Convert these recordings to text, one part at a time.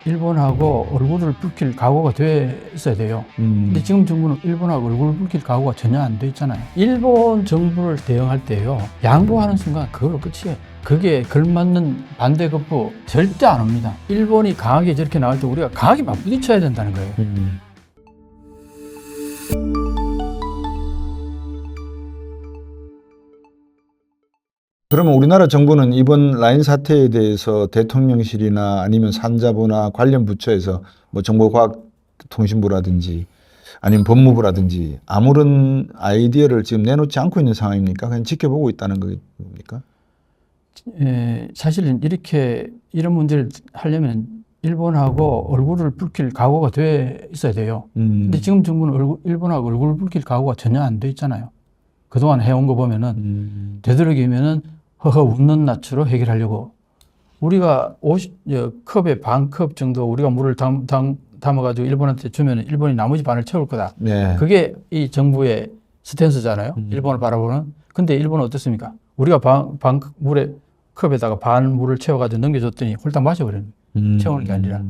일본하고 얼굴을 붉힐 각오가 돼 있어야 돼요. 근데 지금 정부는 일본하고 얼굴을 붉힐 각오가 전혀 안 돼 있잖아요. 일본 정부를 대응할 때요, 양보하는 순간 그걸로 끝이에요. 그게 걸맞는 반대 급부 절대 안 옵니다. 일본이 강하게 저렇게 나갈 때 우리가 강하게 맞부딪혀야 된다는 거예요. 그러면 우리나라 정부는 이번 라인 사태에 대해서 대통령실이나 아니면 산자부나 관련 부처에서 뭐 정보과학통신부라든지 아니면 법무부라든지 아무런 아이디어를 지금 내놓지 않고 있는 상황입니까? 그냥 지켜보고 있다는 겁니까? 사실은 이런 문제를 하려면 일본하고 얼굴을 붉힐 각오가 돼 있어야 돼요. 근데 지금 정부는 일본하고 얼굴을 붉힐 각오가 전혀 안 돼 있잖아요. 그동안 해온 거 보면은 되도록이면은 허허 웃는 낯으로 해결하려고, 우리가 컵에 반 컵 정도 우리가 물을 담아가지고 일본한테 주면 일본이 나머지 반을 채울 거다. 네. 그게 이 정부의 스탠스잖아요. 일본을 바라보는. 근데 일본은 어떻습니까? 우리가 반 물에 컵에다가 반 물을 채워가지고 넘겨줬더니 홀딱 마셔버리는 거예요. 채우는 게 아니라.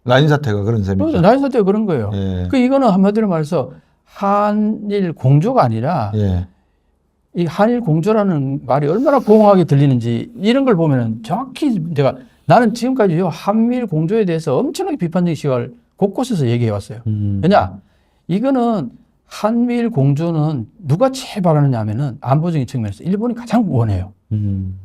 라인 사태가 그런 셈이죠. 라인 사태가 그런 거예요. 예. 이거는 한마디로 말해서 한일 공조가 아니라, 예. 이 한일 공조라는 말이 얼마나 공허하게 들리는지 이런 걸 보면은 정확히 나는 지금까지요 한미일 공조에 대해서 엄청나게 비판적인 시각을 곳곳에서 얘기해 왔어요. 왜냐, 이거는 한미일 공조는 누가 제일 바라느냐 하면은 안보적인 측면에서 일본이 가장 원해요.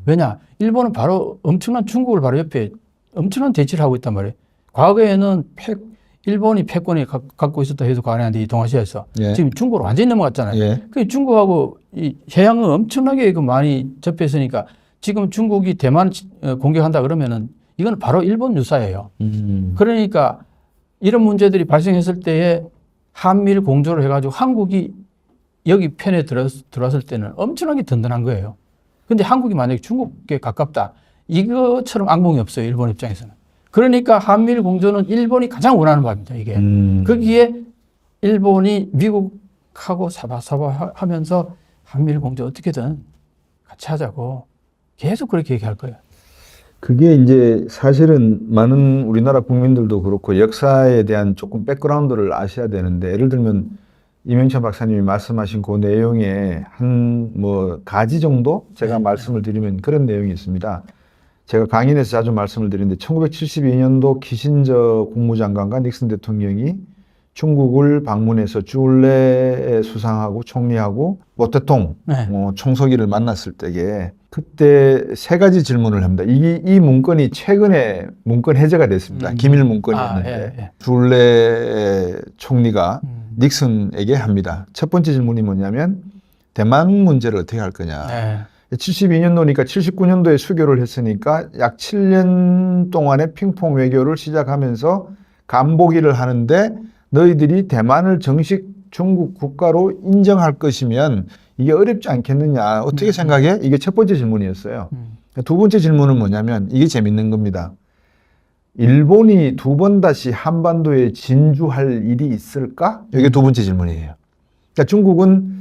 왜냐, 일본은 바로 엄청난 중국을 바로 옆에 엄청난 대치를 하고 있단 말이에요. 과거에는 일본이 패권이 갖고 있었다 해도 과언이 안 돼, 이 동아시아에서. 예. 지금 중국으로 완전히 넘어갔잖아요. 예. 그 중국하고 이 해양을 엄청나게 많이 접했으니까 지금 중국이 대만 공격한다 그러면은 이건 바로 일본 유사예요. 그러니까 이런 문제들이 발생했을 때에 한미일 공조를 해가지고 한국이 여기 편에 들어왔을 때는 엄청나게 든든한 거예요. 근데 한국이 만약에 중국에 가깝다, 이것처럼 악몽이 없어요, 일본 입장에서는. 그러니까 한미일 공조는 일본이 가장 원하는 바입니다, 이게. 거기에 일본이 미국하고 사바사바 하면서 한미일 공조 어떻게든 같이 하자고 계속 그렇게 얘기할 거예요. 그게 이제 사실은 많은 우리나라 국민들도 그렇고 역사에 대한 조금 백그라운드를 아셔야 되는데, 예를 들면 이명찬 박사님이 말씀하신 그 내용에 한 가지 정도 제가 말씀을 드리면 그런 내용이 있습니다. 제가 강연에서 자주 말씀을 드리는데 1972년도 키신저 국무장관과 닉슨 대통령이 중국을 방문해서 쭈울레 수상하고 총리하고 모태통 총서기를 만났을 때에 그때 세 가지 질문을 합니다. 이 문건이 최근에 문건 해제가 됐습니다. 기밀 문건이었는데 쭈울레 총리가 닉슨에게 합니다. 첫 번째 질문이 뭐냐면 대만 문제를 어떻게 할 거냐. 72년도니까 79년도에 수교를 했으니까 약 7년 동안의 핑퐁 외교를 시작하면서 간보기를 하는데, 너희들이 대만을 정식 중국 국가로 인정할 것이면 이게 어렵지 않겠느냐, 어떻게 생각해? 이게 첫 번째 질문이었어요. 두 번째 질문은 뭐냐면, 이게 재밌는 겁니다. 일본이 두 번 다시 한반도에 진주할 일이 있을까? 이게 두 번째 질문이에요. 그러니까 중국은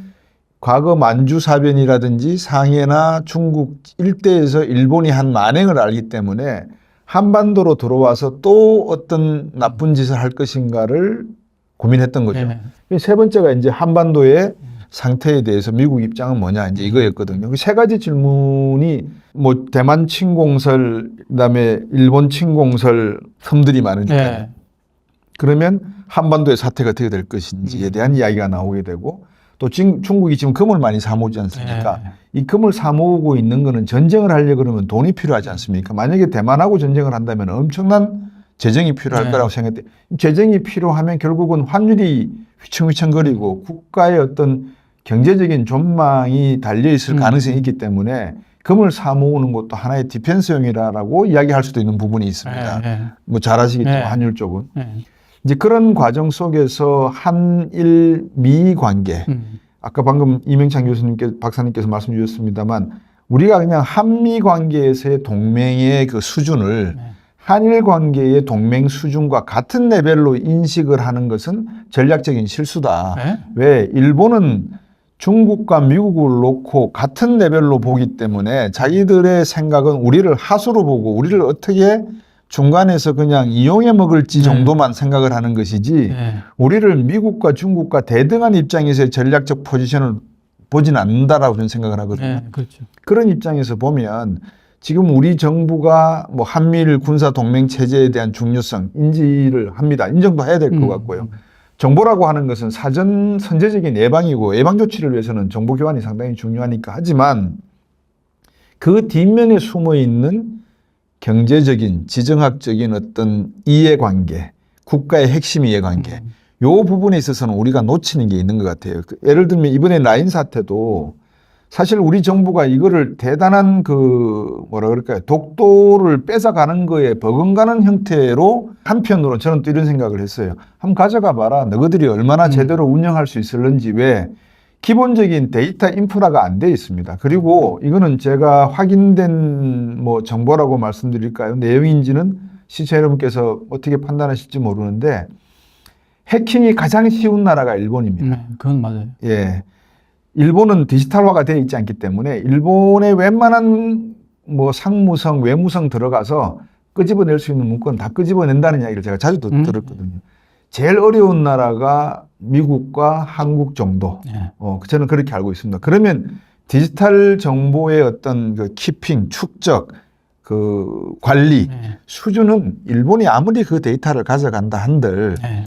과거 만주사변이라든지 상해나 중국 일대에서 일본이 한 만행을 알기 때문에 한반도로 들어와서 또 어떤 나쁜 짓을 할 것인가를 고민했던 거죠. 세 번째가 이제 한반도의 상태에 대해서 미국 입장은 뭐냐, 이제 이거였거든요. 그 세 가지 질문이 대만 침공설, 그다음에 일본 침공설 텀들이 많으니까요. 그러면 한반도의 사태가 어떻게 될 것인지에 대한 이야기가 나오게 되고, 또 중국이 지금 금을 많이 사모으지 않습니까? 이 금을 사모으고 있는 거는 전쟁을 하려고 그러면 돈이 필요하지 않습니까? 만약에 대만하고 전쟁을 한다면 엄청난 재정이 필요할 거라고 생각돼. 재정이 필요하면 결국은 환율이 휘청휘청거리고 국가의 어떤 경제적인 전망이 달려있을 가능성이 있기 때문에 금을 사모으는 것도 하나의 디펜스용이라고 이야기할 수도 있는 부분이 있습니다. 잘 아시겠지만 환율 쪽은. 이제 그런 과정 속에서 한일 미 관계, 아까 방금 이명찬 박사님께서 말씀 주셨습니다만, 우리가 그냥 한미 관계에서의 동맹의 그 수준을 한일 관계의 동맹 수준과 같은 레벨로 인식을 하는 것은 전략적인 실수다. 왜? 일본은 중국과 미국을 놓고 같은 레벨로 보기 때문에 자기들의 생각은 우리를 하수로 보고 우리를 어떻게 중간에서 그냥 이용해 먹을지 정도만 생각을 하는 것이지 네. 우리를 미국과 중국과 대등한 입장에서의 전략적 포지션을 보진 않는다라고 저는 생각을 하거든요. 네, 그렇죠. 그런 입장에서 보면 지금 우리 정부가 뭐 한미일 군사 동맹 체제에 대한 중요성 인지를 합니다. 인정도 해야 될 것 같고요. 정보라고 하는 것은 사전 선제적인 예방이고 예방 조치를 위해서는 정보 교환이 상당히 중요하니까 하지만 그 뒷면에 숨어 있는 경제적인, 지정학적인 어떤 이해관계, 국가의 핵심 이해관계, 요 부분에 있어서는 우리가 놓치는 게 있는 것 같아요. 예를 들면 이번에 라인 사태도 사실 우리 정부가 이거를 대단한 뭐라 그럴까요? 독도를 뺏어가는 거에 버금가는 형태로 한편으로 저는 또 이런 생각을 했어요. 한번 가져가 봐라. 너희들이 얼마나 제대로 운영할 수 있을는지 왜 기본적인 데이터 인프라가 안 돼 있습니다. 그리고 이거는 제가 확인된 뭐 정보라고 말씀드릴까요? 내용인지는 시청자 여러분께서 어떻게 판단하실지 모르는데 해킹이 가장 쉬운 나라가 일본입니다. 그건 맞아요. 예. 일본은 디지털화가 되어 있지 않기 때문에 일본의 웬만한 뭐 상무성, 외무성 들어가서 끄집어낼 수 있는 문건 다 끄집어낸다는 이야기를 제가 자주 들었거든요. 제일 어려운 나라가 미국과 한국 정도. 네. 저는 그렇게 알고 있습니다. 그러면 디지털 정보의 어떤 그 키핑, 축적, 그 관리 네. 수준은 일본이 아무리 그 데이터를 가져간다 한들 네.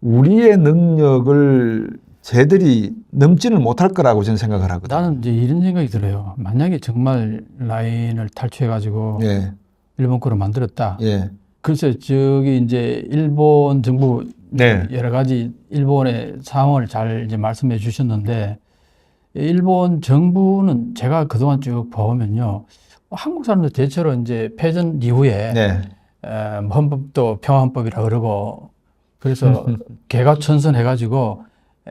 우리의 능력을 쟤들이 넘지는 못할 거라고 저는 생각을 하거든요. 나는 이제 이런 생각이 들어요. 만약에 정말 라인을 탈취해가지고 예, 일본 거로 만들었다. 예, 그래서 저기 이제 일본 정부 네, 여러 가지 일본의 상황을 잘 이제 말씀해 주셨는데 일본 정부는 제가 그동안 쭉 보면요. 한국 사람들 대체로 이제 패전 이후에 네, 헌법도 평화헌법이라 그러고 그래서 개과천선해가지고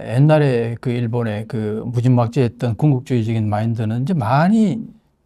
옛날에 그 일본의 그 무진막지했던 군국주의적인 마인드는 이제 많이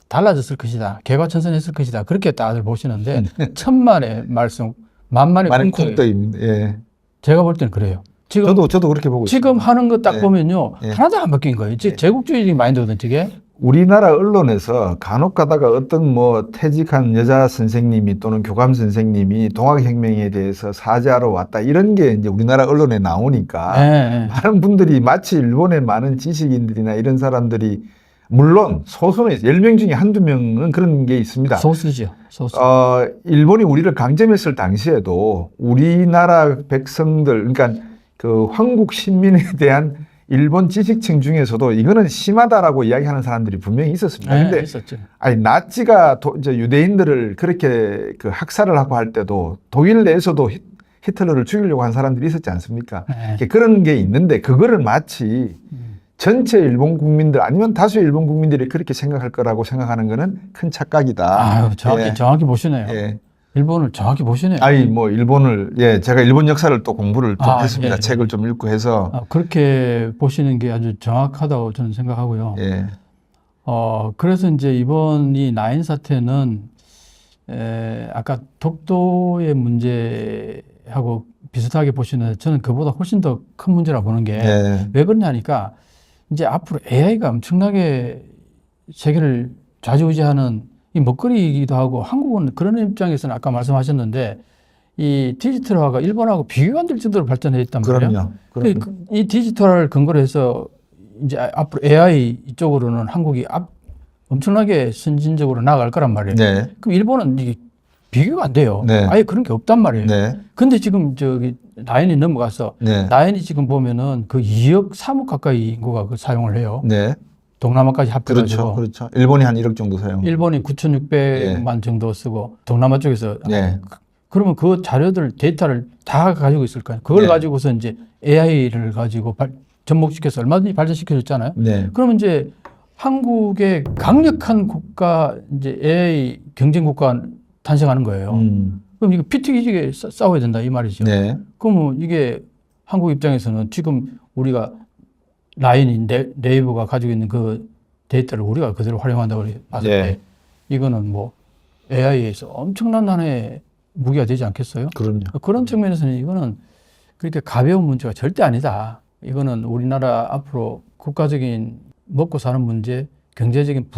달라졌을 것이다. 개과천선했을 것이다. 그렇게 다들 보시는데 천만의 말씀, 만만의 많이 꿈꾸기. 쿵떠입니다. 예, 제가 볼 때는 그래요. 지금 저도 그렇게 보고 지금 있습니다. 하는 거 딱 예. 보면요. 예. 하나도 안 바뀐 거예요. 제국주의적인 마인드거든, 저게. 우리나라 언론에서 간혹 가다가 어떤 뭐 퇴직한 여자 선생님이 또는 교감 선생님이 동학혁명에 대해서 사죄하러 왔다 이런 게 이제 우리나라 언론에 나오니까 예. 많은 분들이 마치 일본의 많은 지식인들이나 이런 사람들이 물론 소수는 10명 중에 한두 명은 그런 게 있습니다. 소수죠. 소수. 일본이 우리를 강점했을 당시에도 우리나라 백성들, 그러니까 그 황국 신민에 대한 일본 지식층 중에서도 이거는 심하다라고 이야기하는 사람들이 분명히 있었습니다. 네, 근데 있었죠. 아니 나치가 이제 유대인들을 그렇게 그 학살을 하고 할 때도 독일 내에서도 히틀러를 죽이려고 한 사람들이 있었지 않습니까? 네. 그런 게 있는데 그거를 마치 전체 일본 국민들 아니면 다수 일본 국민들이 그렇게 생각할 거라고 생각하는 거는 큰 착각이다. 아유, 정확히 보시네요. 예. 일본을 정확히 보시네요. 아니 뭐 일본을 제가 일본 역사를 또 공부를 좀 했습니다. 예. 책을 좀 읽고 해서 그렇게 보시는 게 아주 정확하다고 저는 생각하고요. 예. 그래서 이제 이번 이 나인 사태는 아까 독도의 문제하고 비슷하게 보시는데 저는 그보다 훨씬 더 큰 문제라 보는 게 왜 예. 그러냐니까 이제 앞으로 AI가 엄청나게 세계를 좌지우지하는 이 먹거리이기도 하고 한국은 그런 입장에서는 아까 말씀하셨는데 이 디지털화가 일본하고 비교가 안 될 정도로 발전해 있단 말이에요. 그럼요. 이 디지털을 근거로 해서 이제 앞으로 AI 이쪽으로는 한국이 엄청나게 선진적으로 나아갈 거란 말이에요. 네. 그럼 일본은 이게 비교가 안 돼요. 네. 아예 그런 게 없단 말이에요. 네. 근데 지금 저기 나인이 넘어가서 네. 나인이 지금 보면은 그 2억 3억 가까이 인구가 그 사용을 해요. 네. 동남아까지 합해가지고. 그렇죠. 일본이 한 1억 정도 사용. 일본이 9,600만 정도 쓰고 동남아 쪽에서 네. 그러면 그 자료들 데이터를 다 가지고 있을 거예요. 그걸 네. 가지고서 이제 AI를 가지고 접목시켜서 얼마든지 발전시켜줬잖아요. 네. 그러면 이제 한국의 강력한 국가 이제 AI 경쟁 국가 탄생하는 거예요. 그럼 이거 피튀기게 싸워야 된다 이 말이죠. 네. 그러면 이게 한국 입장에서는 지금 우리가 라인이 네이버가 가지고 있는 그 데이터를 우리가 그대로 활용한다고 봤을 네. 때 이거는 뭐 AI에서 엄청난 하나의 무기가 되지 않겠어요? 그럼요. 그런 측면에서는 이거는 그렇게 가벼운 문제가 절대 아니다. 이거는 우리나라 앞으로 국가적인 먹고 사는 문제, 경제적인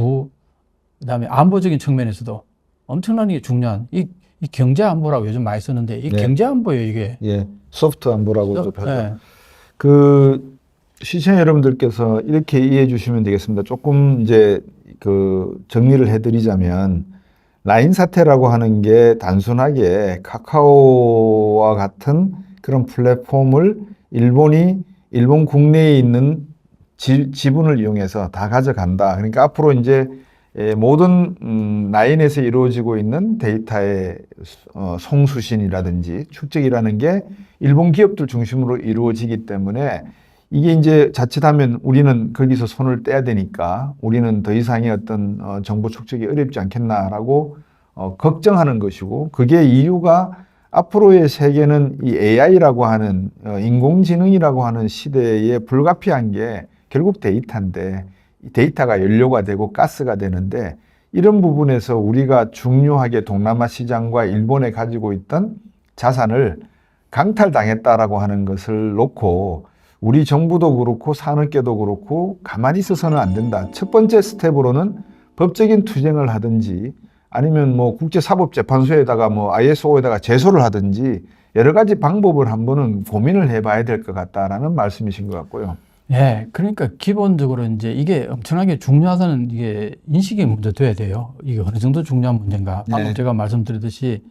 그다음에 안보적인 측면에서도 엄청나게 중요한 이 이 경제 안보라고 요즘 많이 쓰는데 이 네. 경제 안보예요, 이게. 예, 소프트 안보라고도 하죠. 네. 그 시청자 여러분들께서 이렇게 이해해 주시면 되겠습니다. 조금 이제 그 정리를 해드리자면 라인 사태라고 하는 게 단순하게 카카오와 같은 그런 플랫폼을 일본 국내에 있는 지분을 이용해서 다 가져간다. 그러니까 앞으로 이제 모든 라인에서 이루어지고 있는 데이터의 송수신이라든지 축적이라는 게 일본 기업들 중심으로 이루어지기 때문에 이게 이제 자칫하면 우리는 거기서 손을 떼야 되니까 우리는 더 이상의 어떤 정보 축적이 어렵지 않겠나라고 걱정하는 것이고, 그게 이유가 앞으로의 세계는 이 AI라고 하는 인공지능이라고 하는 시대에 불가피한 게 결국 데이터인데, 이 데이터가 연료가 되고 가스가 되는데, 이런 부분에서 우리가 중요하게 동남아 시장과 일본에 가지고 있던 자산을 강탈당했다라고 하는 것을 놓고 우리 정부도 그렇고 산업계도 그렇고 가만히 있어서는 안 된다. 첫 번째 스텝으로는 법적인 투쟁을 하든지 아니면 뭐 국제사법재판소에다가 뭐 ISO에다가 제소를 하든지 여러 가지 방법을 한번은 고민을 해봐야 될 것 같다라는 말씀이신 것 같고요. 네, 그러니까 기본적으로 이제 이게 엄청나게 중요하다는 이게 인식이 먼저 돼야 돼요. 이게 어느 정도 중요한 문제인가. 방금 네. 제가 말씀드렸듯이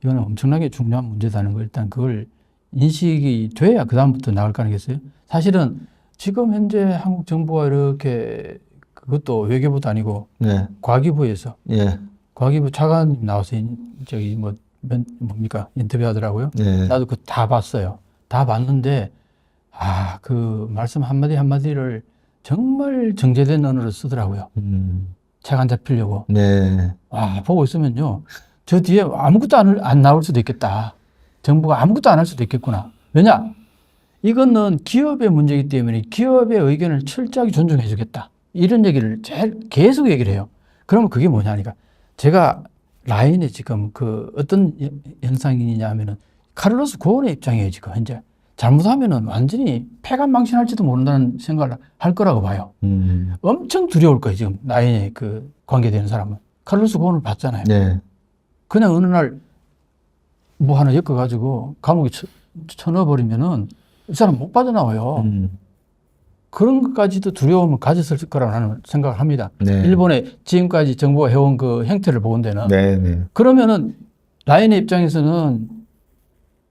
이거는 엄청나게 중요한 문제다는 거 일단 그걸 인식이 돼야 그다음부터 나올 거 아니겠어요? 사실은 지금 현재 한국 정부가 이렇게 그것도 외교부도 아니고 네. 과기부에서 예. 과기부 차관님 나와서 저기 뭡니까 인터뷰하더라고요. 네. 나도 그거 다 봤어요. 다 봤는데 그 말씀 한마디 한마디를 정말 정제된 언어로 쓰더라고요. 책 안 잡히려고. 네. 보고 있으면요. 저 뒤에 아무것도 안 나올 수도 있겠다. 정부가 아무것도 안 할 수도 있겠구나. 왜냐? 이거는 기업의 문제이기 때문에 기업의 의견을 철저하게 존중해 주겠다. 이런 얘기를 계속 얘기를 해요. 그러면 그게 뭐냐니까. 제가 라인에 지금 그 어떤 현상이냐 하면은 카를로스 고은의 입장이에요, 지금 현재. 잘못하면은 완전히 폐간망신할지도 모른다는 생각을 할 거라고 봐요. 엄청 두려울 거예요, 지금 라인에 그 관계되는 사람은. 카를로스 고은을 봤잖아요. 네. 그냥 어느 날 뭐 하나 엮어가지고 감옥에 쳐넣어버리면은 이 사람 못 빠져나와요. 그런 것까지도 두려움을 가졌을 거라는 생각을 합니다. 네. 일본의 지금까지 정부가 해온 그 행태를 보건대는. 네. 네. 그러면은 라인의 입장에서는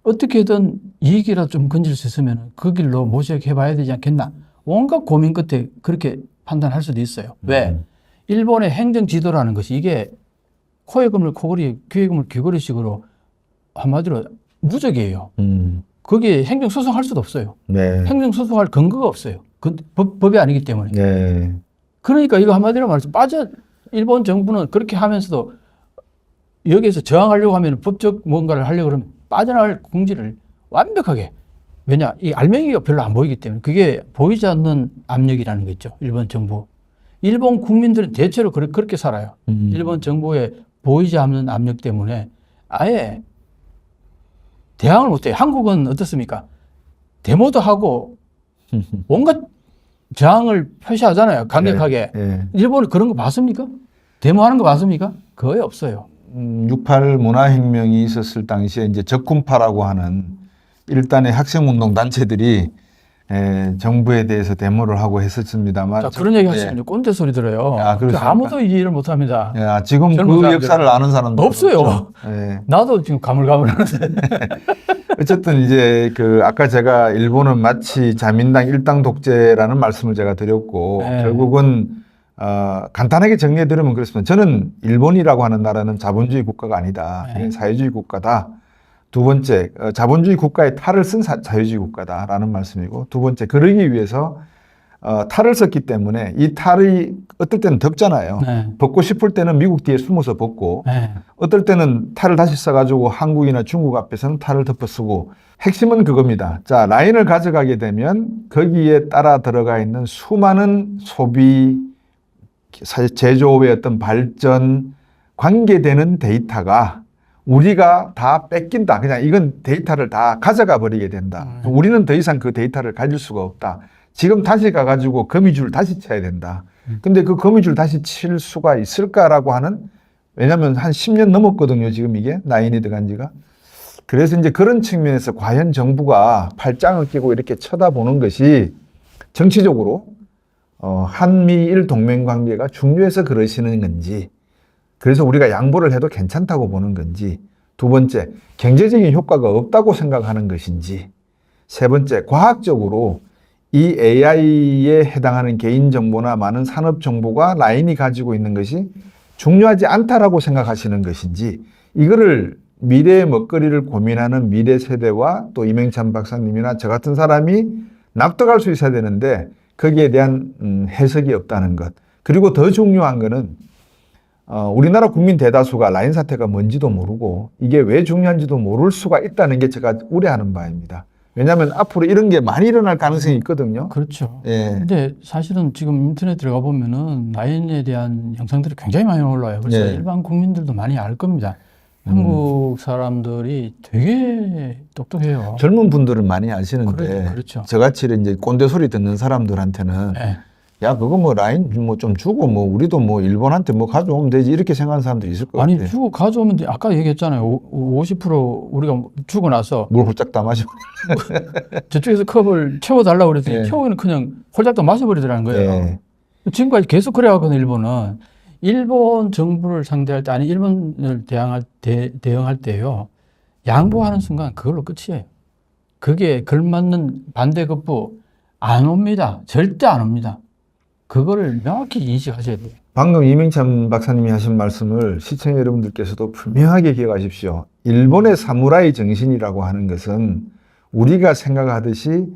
어떻게든 이익이라도 좀 건질 수 있으면 그 길로 모색해봐야 되지 않겠나. 온갖 고민 끝에 그렇게 판단할 수도 있어요. 왜? 일본의 행정 지도라는 것이 이게 코에 금을 코걸이, 귀에 금을 귀걸이식으로 한마디로 무적이에요. 거기에 행정소송할 수도 없어요. 네. 행정소송할 근거가 없어요. 그 법이 아니기 때문에. 네. 그러니까 이거 한마디로 말해서 일본 정부는 그렇게 하면서도 여기에서 저항하려고 하면 법적 뭔가를 하려고 그러면 빠져나갈 공지를 완벽하게. 왜냐? 이 알맹이가 별로 안 보이기 때문에 그게 보이지 않는 압력이라는 거 있죠. 일본 정부. 일본 국민들은 대체로 그렇게 살아요. 일본 정부의 보이지 않는 압력 때문에 아예 대항을 못해요. 한국은 어떻습니까? 데모도 하고 온갖 저항을 표시하잖아요. 강력하게. 네. 일본은 그런 거 봤습니까? 데모하는 거 봤습니까? 거의 없어요. 6.8 문화혁명이 있었을 당시에 이제 적군파라고 하는 일단의 학생운동 단체들이 정부에 대해서 데모를 하고 했었습니다만. 자, 그런 얘기 하시면 꼰대 소리 들어요. 그렇습니까? 아무도 이해를 못 합니다. 지금 그 젊은 역사를 아는 사람도 없어요. 없죠. 예. 나도 지금 가물가물하는데. 어쨌든 이제 아까 제가 일본은 마치 자민당 일당 독재라는 말씀을 제가 드렸고, 네. 결국은 간단하게 정리해 드리면 그렇습니다. 저는 일본이라고 하는 나라는 자본주의 국가가 아니다. 네. 사회주의 국가다. 두 번째, 자본주의 국가의 탈을 쓴 자유주의 국가다라는 말씀이고, 두 번째, 그러기 위해서 탈을 썼기 때문에 이 탈이 어떨 때는 덥잖아요. 네. 벗고 싶을 때는 미국 뒤에 숨어서 벗고, 네. 어떨 때는 탈을 다시 써가지고 한국이나 중국 앞에서는 탈을 덮어 쓰고, 핵심은 그겁니다. 자, 라인을 가져가게 되면 거기에 따라 들어가 있는 수많은 소비, 제조업의 어떤 발전, 관계되는 데이터가 우리가 다 뺏긴다. 그냥 이건 데이터를 다 가져가 버리게 된다. 우리는 더 이상 그 데이터를 가질 수가 없다. 지금 다시 가가지고 거미줄 다시 쳐야 된다. 근데 그 거미줄 다시 칠 수가 있을까라고 하는 왜냐하면 한 10년 넘었거든요. 지금 이게 라인이 들어간 지가. 그래서 이제 그런 측면에서 과연 정부가 팔짱을 끼고 이렇게 쳐다보는 것이 정치적으로 한미일 동맹 관계가 중요해서 그러시는 건지, 그래서 우리가 양보를 해도 괜찮다고 보는 건지, 두 번째, 경제적인 효과가 없다고 생각하는 것인지, 세 번째, 과학적으로 이 AI에 해당하는 개인정보나 많은 산업정보가 라인이 가지고 있는 것이 중요하지 않다라고 생각하시는 것인지, 이거를 미래의 먹거리를 고민하는 미래 세대와 또 이명찬 박사님이나 저 같은 사람이 납득할 수 있어야 되는데 거기에 대한 해석이 없다는 것. 그리고 더 중요한 거는 우리나라 국민 대다수가 라인 사태가 뭔지도 모르고 이게 왜 중요한지도 모를 수가 있다는 게 제가 우려하는 바입니다. 왜냐하면 앞으로 이런 게 많이 일어날 가능성이 있거든요. 그렇죠. 예. 근데 사실은 지금 인터넷 들어가 보면은 라인에 대한 영상들이 굉장히 많이 올라와요. 그래서 예. 일반 국민들도 많이 알 겁니다. 한국 사람들이 되게 똑똑해요. 젊은 분들은 많이 아시는데 그렇죠. 저같이 이제 꼰대 소리 듣는 사람들한테는 예. 야 그거 뭐 라인 뭐 좀 주고 뭐 우리도 뭐 일본한테 뭐 가져오면 되지 이렇게 생각하는 사람들이 있을 것 아니 같아요. 주고 가져오면 돼. 아까 얘기했잖아요. 50% 우리가 주고 나서 물 홀짝 다 마시고. 저쪽에서 컵을 채워달라고 그랬더니 예. 채우면 그냥 홀짝 다 마셔버리더라는 거예요. 예. 지금까지 계속 그래왔거든요. 일본은. 일본 정부를 상대할 때, 아니 일본을 대응할 때요. 양보하는 순간 그걸로 끝이에요. 그게 걸맞는 반대급부 안 옵니다. 절대 안 옵니다. 그거를 명확히 인식하셔야 돼요. 방금 이명찬 박사님이 하신 말씀을 시청자 여러분들께서도 분명하게 기억하십시오. 일본의 사무라이 정신이라고 하는 것은 우리가 생각하듯이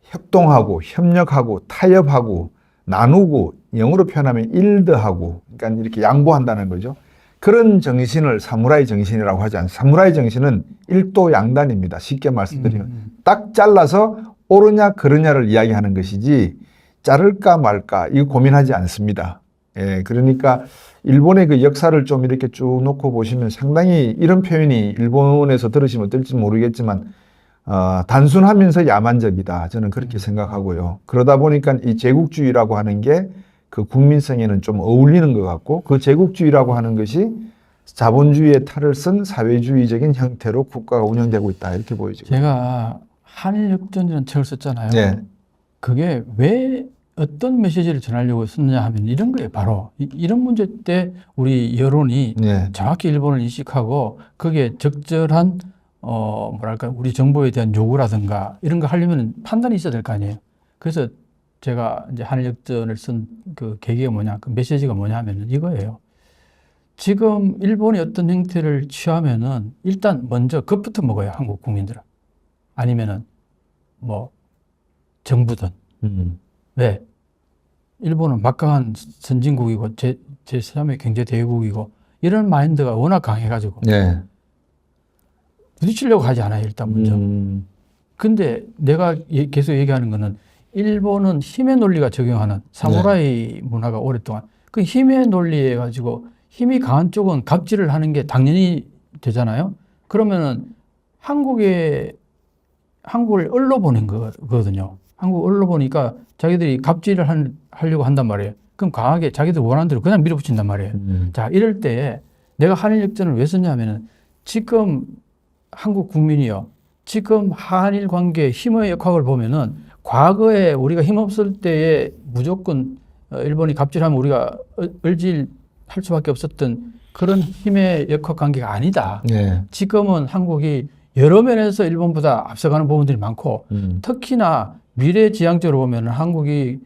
협동하고 협력하고 타협하고 나누고 영어로 표현하면 일드하고 그러니까 이렇게 양보한다는 거죠. 그런 정신을 사무라이 정신이라고 하지 않습니다. 사무라이 정신은 일도양단입니다. 쉽게 말씀드리면 딱 잘라서 옳으냐 그르냐를 이야기하는 것이지 자를까 말까 이거 고민하지 않습니다. 예, 그러니까 일본의 그 역사를 좀 이렇게 쭉 놓고 보시면 상당히 이런 표현이 일본에서 들으시면 어떨지 모르겠지만 단순하면서 야만적이다. 저는 그렇게 생각하고요. 그러다 보니까 이 제국주의라고 하는 게 그 국민성에는 좀 어울리는 것 같고 그 제국주의라고 하는 것이 자본주의의 탈을 쓴 사회주의적인 형태로 국가가 운영되고 있다. 이렇게 보이죠. 제가 한일역전이라는 책을 썼잖아요. 네. 그게 왜 어떤 메시지를 전하려고 썼냐 하면 이런 거예요. 바로 이런 문제 때 우리 여론이 네. 정확히 일본을 인식하고 거기에 적절한 뭐랄까 우리 정부에 대한 요구라든가 이런 거 하려면 판단이 있어야 될 거 아니에요. 그래서 제가 이제 한일역전을 쓴 그 계기가 뭐냐, 그 메시지가 뭐냐 하면은 이거예요. 지금 일본이 어떤 행태를 취하면은 일단 먼저 겁부터 먹어요. 한국 국민들은. 아니면은 뭐 정부든. 왜? 일본은 막강한 선진국이고 제3의 경제 대국이고 이런 마인드가 워낙 강해가지고 네. 부딪히려고 하지 않아요. 일단 먼저. 근데 내가 계속 얘기하는 거는 일본은 힘의 논리가 적용하는 사무라이 문화가 오랫동안 그 힘의 논리에 가지고 힘이 강한 쪽은 갑질을 하는 게 당연히 되잖아요. 그러면은 한국을 얼로 보는 거거든요. 한국 얼로 보니까 자기들이 갑질을 하려고 한단 말이에요. 그럼 강하게 자기들 원하는 대로 그냥 밀어붙인단 말이에요. 자, 이럴 때 내가 한일역전을 왜 썼냐면은 지금 한국 국민이요. 지금 한일 관계의 힘의 역학을 보면은 과거에 우리가 힘없을 때에 무조건 일본이 갑질하면 우리가 을질할 수밖에 없었던 그런 힘의 역학 관계가 아니다. 네. 지금은 한국이 여러 면에서 일본보다 앞서가는 부분들이 많고 특히나 미래지향적으로 보면 한국이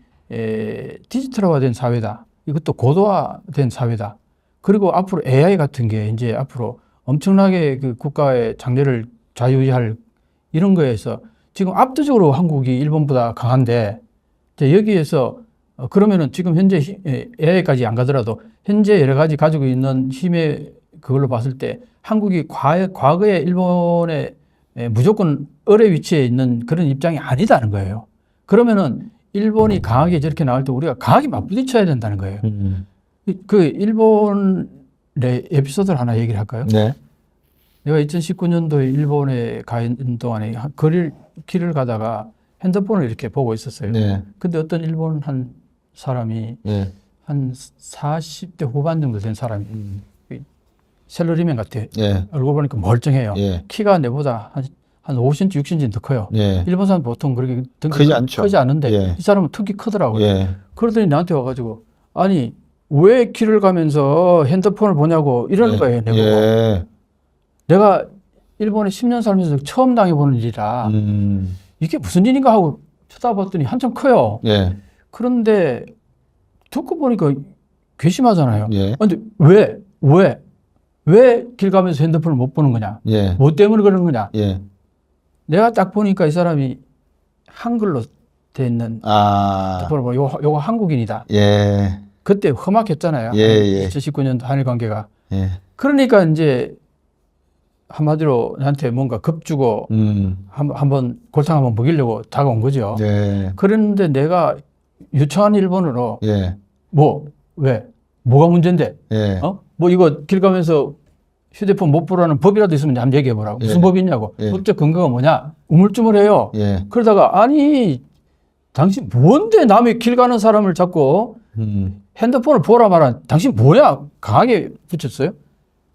디지털화된 사회다. 이것도 고도화된 사회다. 그리고 앞으로 AI 같은 게 이제 앞으로 엄청나게 그 국가의 장래를 좌우할 이런 거에서 지금 압도적으로 한국이 일본보다 강한데 여기에서 그러면은 지금 현재 AI까지 안 가더라도 현재 여러 가지 가지고 있는 힘의 그걸로 봤을 때 한국이 과거에 일본에 무조건 을의 위치에 있는 그런 입장이 아니다는 거예요. 그러면은 일본이 강하게 저렇게 나올 때 우리가 강하게 맞부딪혀야 된다는 거예요. 그 일본의 에피소드를 하나 얘기를 할까요? 네. 내가 2019년도에 일본에 가 있는 동안에 길을 가다가 핸드폰을 이렇게 보고 있었어요. 네. 근데 어떤 일본 한 사람이 네. 한 40대 후반 정도 된 사람이 셀러리맨 같아. 예. 얼굴 보니까 멀쩡해요. 예. 키가 내보다 한 5cm, 6cm 더 커요. 예. 일본 사람 보통 그렇게 크지 않죠. 크지 않은데 예. 이 사람은 특히 크더라고요. 예. 그러더니 나한테 와가지고 아니 왜 길을 가면서 핸드폰을 보냐고 이러는 예. 거예요. 내가. 예. 내가 일본에 10년 살면서 처음 당해보는 일이라 이게 무슨 일인가 하고 쳐다봤더니 한참 커요. 예. 그런데 듣고 보니까 괘씸하잖아요. 예. 근데 왜 길 가면서 핸드폰을 못 보는 거냐? 예. 뭐 때문에 그러는 거냐? 예. 내가 딱 보니까 이 사람이 한글로 돼 있는 아. 요거 한국인이다. 예. 그때 험악했잖아요. 예, 예. 2019년도 한일 관계가. 예. 그러니까 이제 한마디로 나한테 뭔가 겁주고 한번 골탕 한번 먹이려고 다가온 거죠. 예. 그런데 내가 유창한 일본어로 예. 뭐가 문제인데? 예. 뭐 이거 길 가면서 휴대폰 못 보라는 법이라도 있으면 한번 얘기해 보라고. 무슨 예. 법이 있냐고. 예. 법적 근거가 뭐냐? 우물쭈물해요. 예. 그러다가 아니 당신 뭔데 남의 길 가는 사람을 자꾸 핸드폰을 보라 말아. 당신 뭐야? 강하게 붙였어요.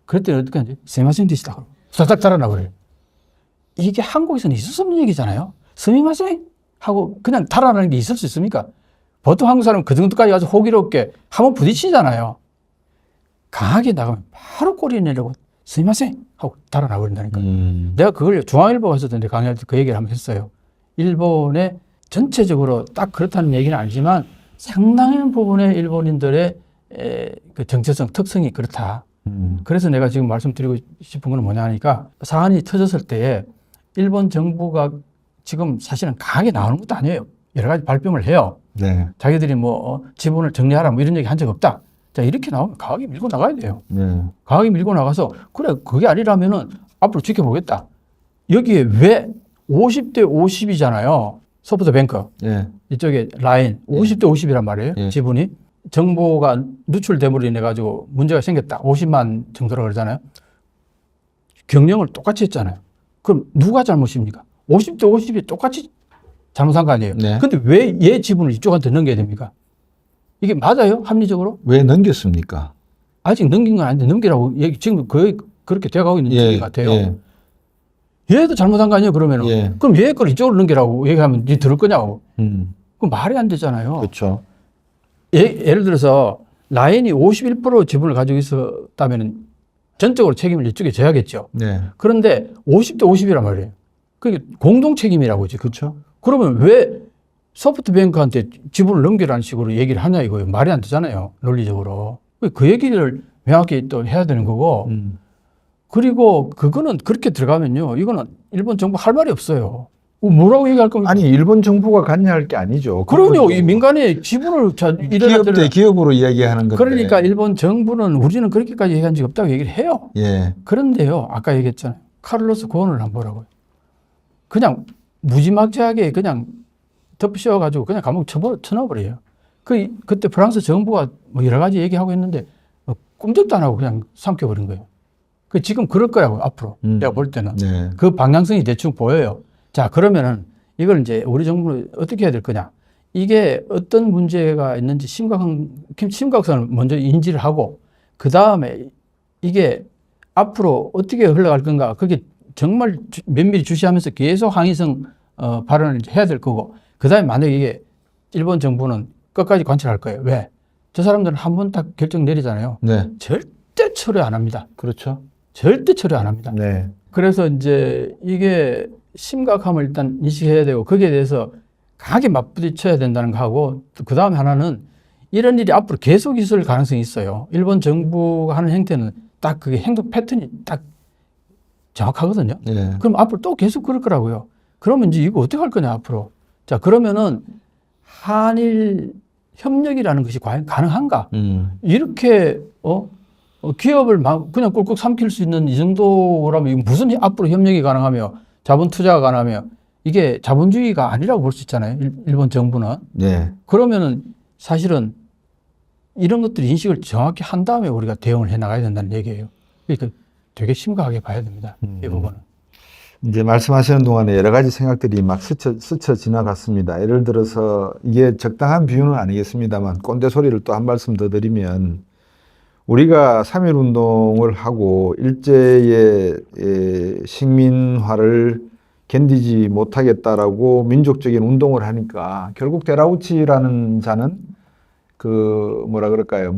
그랬더니 어떻게 하지? 스미마셍 되시다. 싹싹 달아나 버려요. 이게 한국에서는 있을 수 없는 얘기잖아요. 스미마셍 하고 그냥 달아나는 게 있을 수 있습니까? 보통 한국 사람은 그 정도까지 가서 호기롭게 한번 부딪히잖아요. 강하게 나가면 바로 꼬리 내려고 스미마셍 하고 달아나 버린다니까. 내가 그걸 중앙일보 갔었는데 강의할 때 그 얘기를 한번 했어요. 일본의 전체적으로 딱 그렇다는 얘기는 아니지만 상당한 부분의 일본인들의 그 정체성, 특성이 그렇다. 그래서 내가 지금 말씀드리고 싶은 건 뭐냐 하니까 사안이 터졌을 때에 일본 정부가 지금 사실은 강하게 나오는 것도 아니에요. 여러 가지 발뺌을 해요. 네. 자기들이 뭐 지분을 정리하라 뭐 이런 얘기 한 적 없다. 자, 이렇게 나오면 강하게 밀고 나가야 돼요. 네. 강하게 밀고 나가서 그래, 그게 아니라면은 앞으로 지켜보겠다. 여기에 왜 50대 50이잖아요. 소프트뱅크. 예. 이쪽에 라인 50대 50이란 말이에요. 예. 지분이. 정보가 누출 대물이 내가지고 문제가 생겼다. 50만 정도라 그러잖아요. 경영을 똑같이 했잖아요. 그럼 누가 잘못입니까? 50대 50이 똑같이 잘못한 거 아니에요. 네. 근데 왜 얘 지분을 이쪽한테 넘겨야 됩니까? 이게 맞아요? 합리적으로? 왜 넘겼습니까? 아직 넘긴 건 아닌데 넘기라고 얘기 지금 거의 그렇게 돼가고 있는 중인 것 같아요. 예. 얘도 잘못한 거 아니에요? 그러면은. 예. 그럼 얘 걸 이쪽으로 넘기라고 얘기하면 니 들을 거냐고. 그 말이 안 되잖아요. 그렇죠. 예를 들어서 라인이 51% 지분을 가지고 있었다면 전적으로 책임을 이쪽에 져야겠죠. 네. 그런데 50대 50이란 말이에요. 그게 공동 책임이라고 지금. 그렇죠. 그러면 왜 소프트뱅크한테 지분을 넘기라는 식으로 얘기를 하냐 이거예요. 말이 안 되잖아요. 논리적으로. 그 얘기를 명확히 또 해야 되는 거고. 그리고 그거는 그렇게 들어가면요. 이거는 일본 정부 할 말이 없어요. 뭐라고 얘기할 겁니까? 아니 일본 정부가 관여할 게 아니죠. 그럼요. 이 민간의 지분을 기업 대 기업으로 이야기하는 건데. 그러니까 일본 정부는 우리는 그렇게까지 얘기한 적이 없다고 얘기를 해요. 예. 그런데요. 아까 얘기했잖아요. 카를로스 고원을 한번 보라고요. 그냥 무지막지하게 그냥 덮씌워가지고 그냥 감옥 쳐넣어버려요. 그때 프랑스 정부가 뭐 여러 가지 얘기하고 있는데 꿈쩍도 안 하고 그냥 삼켜버린 거예요. 지금 그럴 거라고 앞으로 내가 볼 때는. 네. 그 방향성이 대충 보여요. 자, 그러면은 이걸 이제 우리 정부는 어떻게 해야 될 거냐. 이게 어떤 문제가 있는지 심각성을 먼저 인지를 하고 그 다음에 이게 앞으로 어떻게 흘러갈 건가. 그게 정말 면밀히 주시하면서 계속 항의성 발언을 해야 될 거고 그 다음에 만약에 이게 일본 정부는 끝까지 관찰할 거예요. 왜? 저 사람들은 한 번 딱 결정 내리잖아요. 네. 절대 철회 안 합니다. 그렇죠. 절대 철회 안 합니다. 네. 그래서 이제 이게 심각함을 일단 인식해야 되고 거기에 대해서 강하게 맞부딪혀야 된다는 거 하고 그 다음에 하나는 이런 일이 앞으로 계속 있을 가능성이 있어요. 일본 정부가 하는 행태는 딱 그게 행동 패턴이 딱 정확하거든요. 네. 그럼 앞으로 또 계속 그럴 거라고요. 그러면 이제 이거 어떻게 할 거냐 앞으로. 자, 그러면은 한일 협력이라는 것이 과연 가능한가? 이렇게 기업을 막 그냥 꿀꺽 삼킬 수 있는 이 정도라면 무슨 앞으로 협력이 가능하며 자본 투자가 가능하며 이게 자본주의가 아니라고 볼 수 있잖아요. 일본 정부는. 네. 그러면은 사실은 이런 것들 인식을 정확히 한 다음에 우리가 대응을 해 나가야 된다는 얘기예요. 그러니까 되게 심각하게 봐야 됩니다. 이 부분은. 이제 말씀하시는 동안에 여러 가지 생각들이 막 스쳐 지나갔습니다. 예를 들어서 이게 적당한 비유는 아니겠습니다만 꼰대 소리를 또 한 말씀 더 드리면 우리가 3.1 운동을 하고 일제의 식민화를 견디지 못하겠다라고 민족적인 운동을 하니까 결국 데라우치라는 자는 그 뭐라 그럴까요?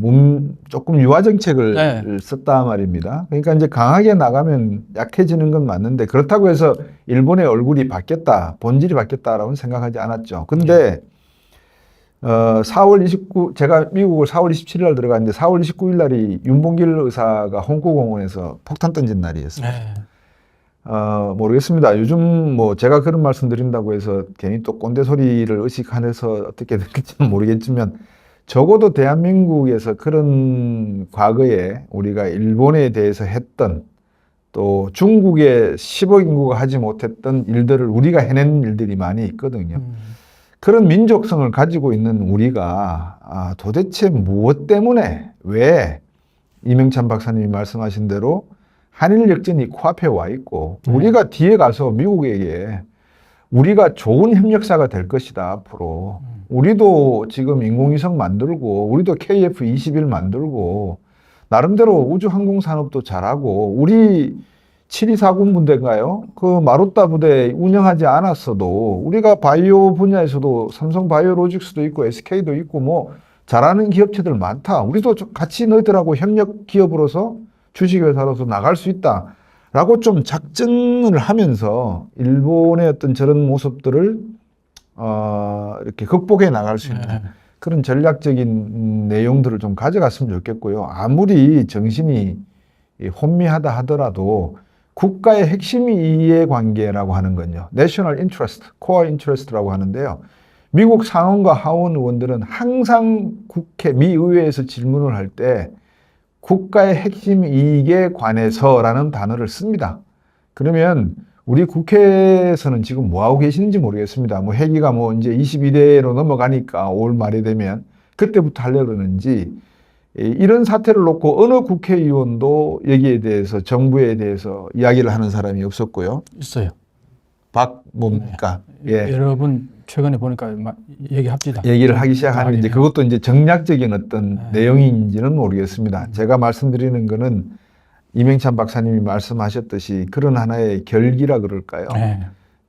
조금 유화 정책을 네. 썼다 말입니다. 그러니까 이제 강하게 나가면 약해지는 건 맞는데 그렇다고 해서 일본의 얼굴이 바뀌었다, 본질이 바뀌었다라고는 생각하지 않았죠. 근데 4월 29, 제가 미국을 4월 27일 날 들어갔는데 4월 29일 날이 윤봉길 의사가 홍구공원에서 폭탄 던진 날이었어요. 네. 모르겠습니다. 요즘 뭐 제가 그런 말씀 드린다고 해서 괜히 또 꼰대 소리를 의식해서 어떻게 될지는 모르겠지만 적어도 대한민국에서 그런 과거에 우리가 일본에 대해서 했던 또 중국의 10억 인구가 하지 못했던 일들을 우리가 해낸 일들이 많이 있거든요. 그런 민족성을 가지고 있는 우리가 도대체 무엇 때문에 왜 이명찬 박사님이 말씀하신 대로 한일 역전이 코앞에 와 있고 우리가 뒤에 가서 미국에게 우리가 좋은 협력사가 될 것이다 앞으로. 우리도 지금 인공위성 만들고 우리도 KF-21 만들고 나름대로 우주항공산업도 잘하고 우리 724군 부대인가요? 그 마루타 부대 운영하지 않았어도 우리가 바이오 분야에서도 삼성 바이오로직스도 있고 SK도 있고 뭐 잘하는 기업체들 많다. 우리도 같이 너희들하고 협력 기업으로서 주식회사로서 나갈 수 있다. 라고 좀 작전을 하면서 일본의 어떤 저런 모습들을 이렇게 극복해 나갈 수 있는 그런 전략적인 내용들을 좀 가져갔으면 좋겠고요. 아무리 정신이 혼미하다 하더라도 국가의 핵심 이해관계라고 하는 건요. National Interest, Core Interest라고 하는데요. 미국 상원과 하원 의원들은 항상 국회, 미 의회에서 질문을 할 때 국가의 핵심 이익에 관해서라는 단어를 씁니다. 그러면 우리 국회에서는 지금 뭐 하고 계시는지 모르겠습니다. 뭐 회기가 뭐 이제 22대로 넘어가니까 5월 말이 되면 그때부터 하려고 그러는지 이런 사태를 놓고 어느 국회의원도 여기에 대해서 정부에 대해서 이야기를 하는 사람이 없었고요. 있어요. 뭡니까? 예. 여러분 최근에 보니까 얘기합시다. 얘기를 하기 시작하는 이제 그것도 이제 정략적인 어떤 내용인지는 모르겠습니다. 제가 말씀드리는 거는 이명찬 박사님이 말씀하셨듯이 그런 하나의 결기라 그럴까요? 네.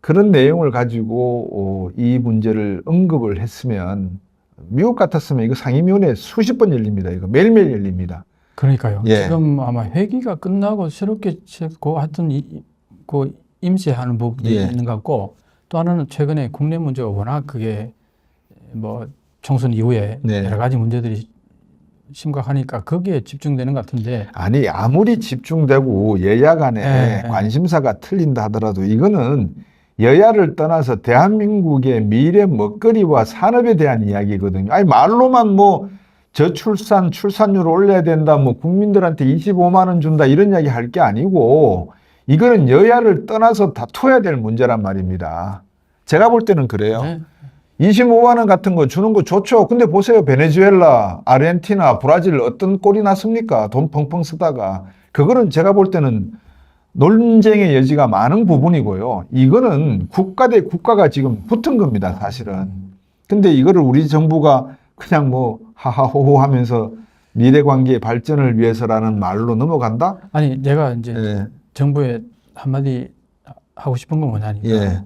그런 내용을 가지고 이 문제를 언급을 했으면 미국 같았으면 이거 상임위원회 수십 번 열립니다. 이거 매일매일 열립니다. 그러니까요. 예. 지금 아마 회기가 끝나고 새롭게 하여튼 그 임시하는 부분이 예. 있는 것 같고 또 하나는 최근에 국내 문제가 워낙 그게 뭐 총선 이후에 네. 여러 가지 문제들이 심각하니까 거기에 집중되는 것 같은데 아니 아무리 집중되고 여야 간에 네. 관심사가 틀린다 하더라도 이거는 여야를 떠나서 대한민국의 미래 먹거리와 산업에 대한 이야기거든요. 아니 말로만 뭐 저출산, 출산율을 올려야 된다, 뭐 국민들한테 25만 원 준다 이런 이야기 할 게 아니고 이거는 여야를 떠나서 다퉈야 될 문제란 말입니다. 제가 볼 때는 그래요. 네. 25만 원 같은 거 주는 거 좋죠. 근데 보세요. 베네수엘라, 아르헨티나, 브라질 어떤 꼴이 났습니까? 돈 펑펑 쓰다가. 그거는 제가 볼 때는 논쟁의 여지가 많은 부분이고요. 이거는 국가 대 국가가 지금 붙은 겁니다, 사실은. 근데 이거를 우리 정부가 그냥 뭐 하하호호 하면서 미래 관계의 발전을 위해서라는 말로 넘어간다? 아니 내가 이제 예. 정부에 한마디 하고 싶은 건 뭐냐니까 예.